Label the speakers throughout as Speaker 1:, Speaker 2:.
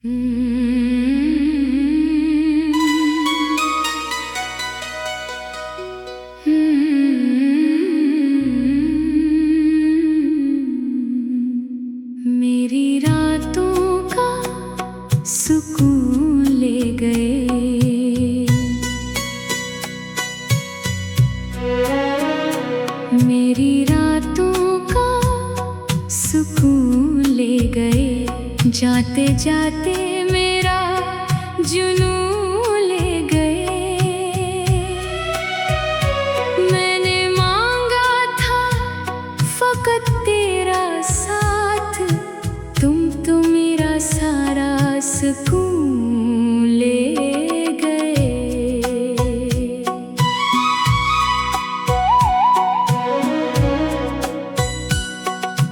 Speaker 1: मेरी रातों का सुकून ले गए, मेरी रातों का सुकून ले गए। जाते जाते मेरा जुनून ले गए। मैंने मांगा था फकत तेरा साथ, तुम तो मेरा सारा सुकून ले गए।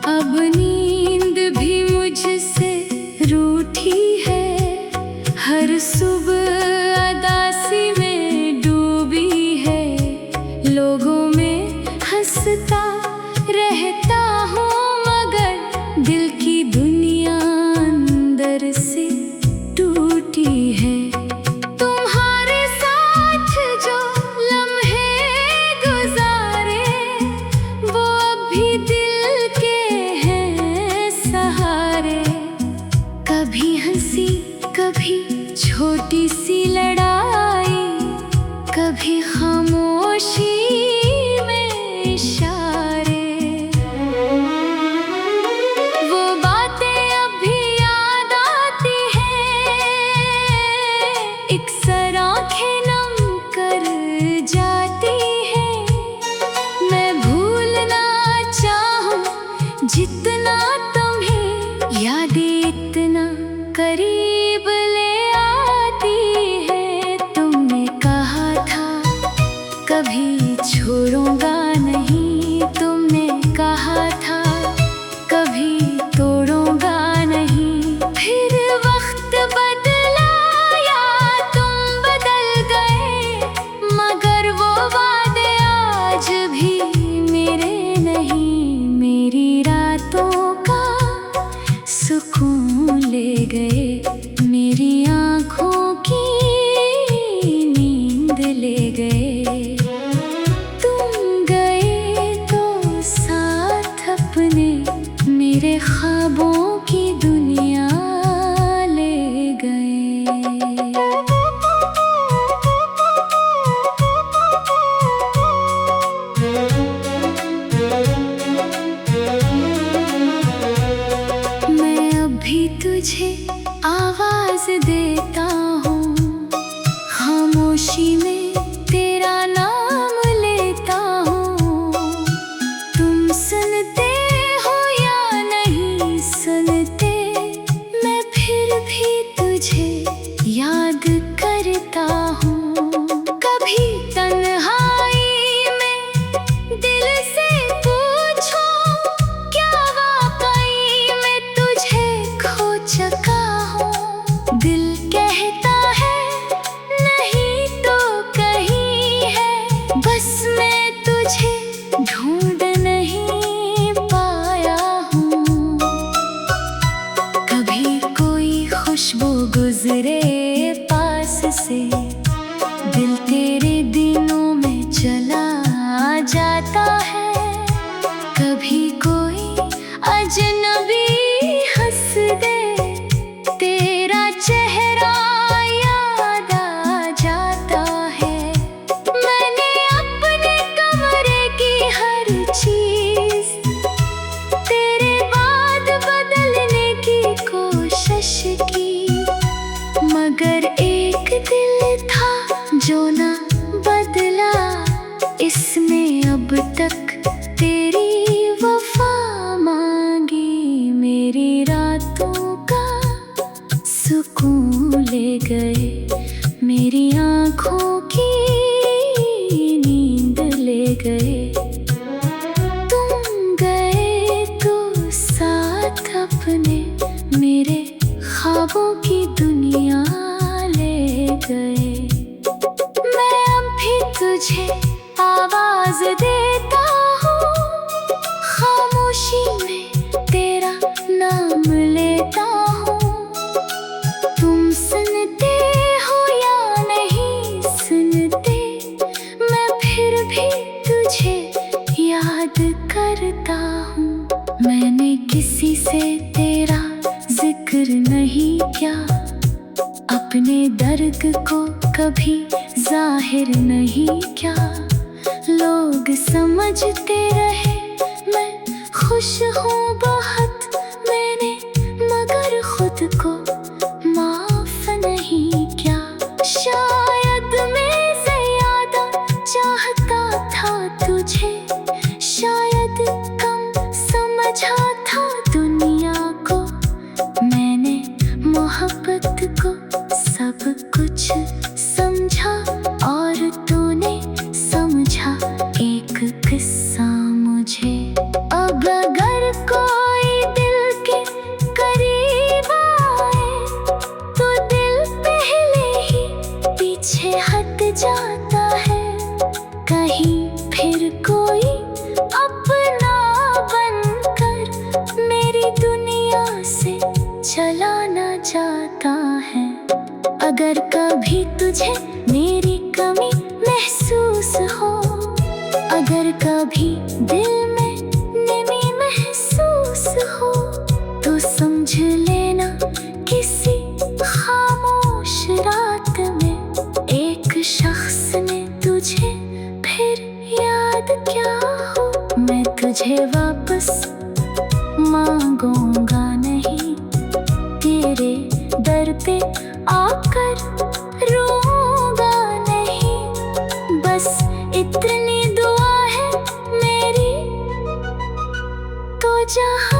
Speaker 1: अब नींद भी मुझसे रूठी है, हर सुबह अदासी में डूबी है। लोगों में हंसता रहता हूँ मगर दिल की दुनिया अंदर से टूटी है। तुम्हारे साथ जो लम्हे गुजारे वो अब भी दिल के हैं सहारे। कभी हंसी कभी छोटी सी लड़ाई, कभी खामोशी में इशारे। वो बातें अब भी याद आती हैं, अक्सर आंखें नम कर जाती हैं। मैं भूलना चाहूं जितना तुम्हें, यादें इतना करीब ले आती है। तुमने कहा था कभी छोड़ूंगा नहीं, तुमने कहा था कभी तोड़ूंगा नहीं। फिर वक्त बदला या तुम बदल गए, मगर वो वादे आज भी मेरे नहीं। मेरी रातों का सुकून ले गए, मेरी आँखों की नींद ले गए। तुम गए तो साथ अपने मेरे ख्वाबों की दुनिया ले गए। मैं अभी तुझे आवाज देता हूँ, खामोशी में तेरा नाम लेता हूँ। तुम सुनते हो या नहीं सुनते, मैं फिर भी तुझे याद करता हूँ। कभी तन्हाई में दिल से पूछो, क्या वाकई मैं तुझे खो चुका हूँ। दिल कहता है नहीं तो कहीं है, बस मैं तुझे ढूंढ नहीं पाया हूँ। कभी कोई खुशबू गुजरे पास से, दिल तेरे दिनों में चला जाता है। कभी कोई अजनबी हंस दे, तेरा चेहरा याद आ जाता है। मैंने अपने कमरे की हर चीज तेरे बाद बदलने की कोशिश की, मगर एक दिल था जो ना बदला। इसने अब तक तेरी वफा मांगी। मेरी रातों का सुकून ले गए, मेरी आँखों की नींद ले गए। तुम गए तो साथ अपने मेरे ख्वाबों की दुनिया ले गए। मैं अब भी तुझे आवाज देता हूँ, खामोशी में तेरा नाम लेता हूँ। जिक्र नहीं क्या, अपने दर्द को कभी जाहिर नहीं क्या। लोग समझते रहे मैं खुश हूँ बहुत, मैंने मगर खुद को माफ नहीं किया। शायद मैं ज्यादा चाहता था तुझे, शायद कम समझा था दुनिया को। मैंने मोहब्बत को सब कुछ समझा और तूने समझा एक किस्सा मुझे। अब अगर कोई दिल के करीब आए तो दिल पहले ही पीछे हट जाता है। कहीं फिर कोई अपना बनकर मेरी दुनिया से चला न जाता है। अगर कभी तुझे मेरी कमी महसूस हो, अगर कभी दिल में नमी महसूस हो, तो समझ लेना किसी खामोश रात में एक शख्स ने तुझे फिर याद किया हो। मैं तुझे वापस मांगूंगा नहीं, तेरे दर पे आकर रोऊंगा नहीं। बस इतनी दुआ है मेरी, तो जहाँ